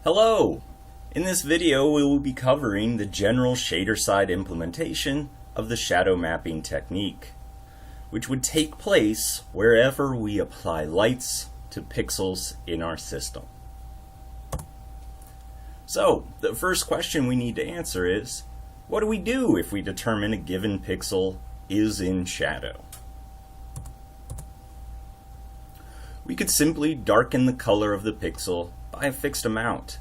Hello! In this video we will be covering the general shader side implementation of the shadow mapping technique, which would take place wherever we apply lights to pixels in our system. So, the first question we need to answer is, what do we do if we determine a given pixel is in shadow? We could simply darken the color of the pixel by a fixed amount.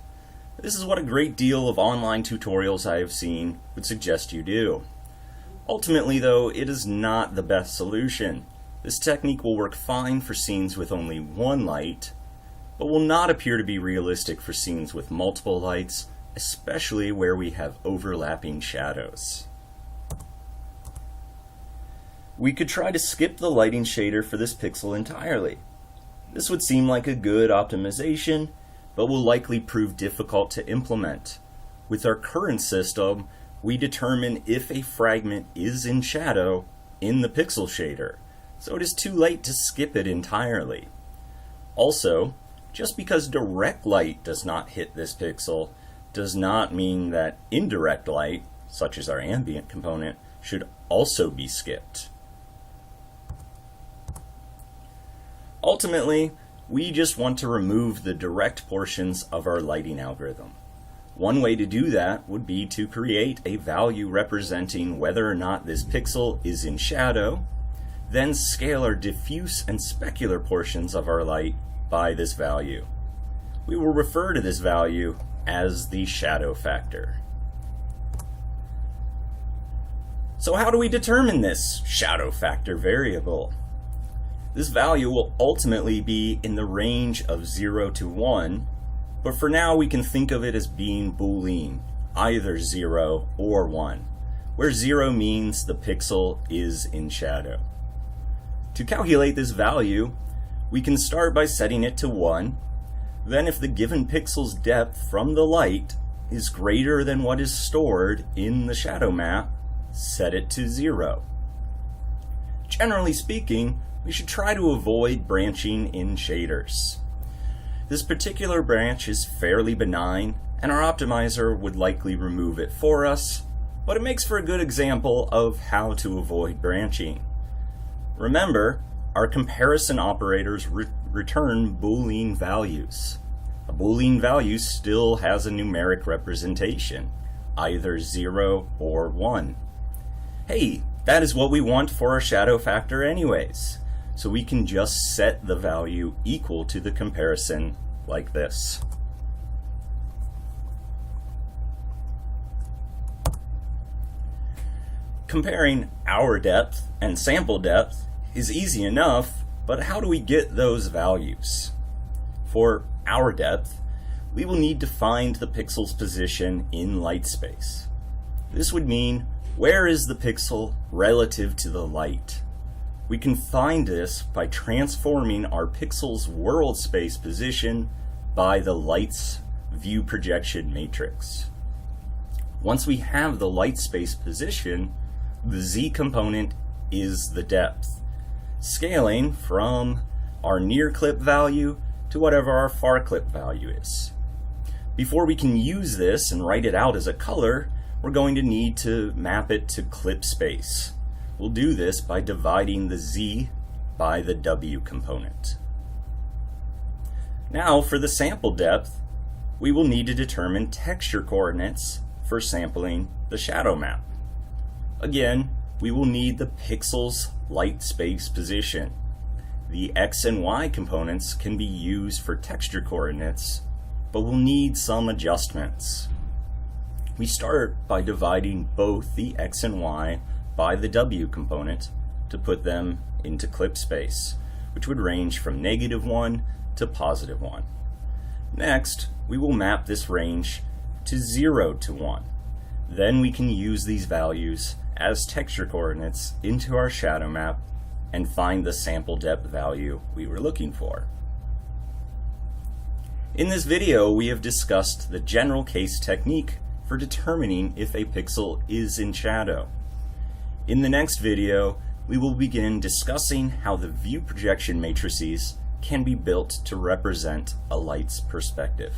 This is what a great deal of online tutorials I have seen would suggest you do. Ultimately though, it is not the best solution. This technique will work fine for scenes with only one light, but will not appear to be realistic for scenes with multiple lights, especially where we have overlapping shadows. We could try to skip the lighting shader for this pixel entirely. This would seem like a good optimization, but will likely prove difficult to implement. With our current system, we determine if a fragment is in shadow in the pixel shader, so it is too late to skip it entirely. Also, just because direct light does not hit this pixel does not mean that indirect light, such as our ambient component, should also be skipped. Ultimately, we just want to remove the direct portions of our lighting algorithm. One way to do that would be to create a value representing whether or not this pixel is in shadow, then scale our diffuse and specular portions of our light by this value. We will refer to this value as the shadow factor. So how do we determine this shadow factor variable? This value will ultimately be in the range of 0 to 1, but for now we can think of it as being Boolean, either 0 or 1, where 0 means the pixel is in shadow. To calculate this value, we can start by setting it to 1, then if the given pixel's depth from the light is greater than what is stored in the shadow map, set it to 0. Generally speaking, we should try to avoid branching in shaders. This particular branch is fairly benign, and our optimizer would likely remove it for us, but it makes for a good example of how to avoid branching. Remember, our comparison operators return Boolean values. A Boolean value still has a numeric representation, either 0 or 1. Hey, that is what we want for our shadow factor anyways. So we can just set the value equal to the comparison like this. Comparing our depth and sample depth is easy enough, but how do we get those values? For our depth, we will need to find the pixel's position in light space. This would mean, where is the pixel relative to the light? We can find this by transforming our pixel's world space position by the light's view projection matrix. Once we have the light space position, the Z component is the depth, scaling from our near clip value to whatever our far clip value is. Before we can use this and write it out as a color, we're going to need to map it to clip space. We'll do this by dividing the Z by the W component. Now for the sample depth, we will need to determine texture coordinates for sampling the shadow map. Again, we will need the pixel's light space position. The X and Y components can be used for texture coordinates, but we'll need some adjustments. We start by dividing both the X and Y by the W component to put them into clip space, which would range from -1 to +1. Next, we will map this range to 0 to 1. Then we can use these values as texture coordinates into our shadow map and find the sample depth value we were looking for. In this video, we have discussed the general case technique for determining if a pixel is in shadow. In the next video, we will begin discussing how the view projection matrices can be built to represent a light's perspective.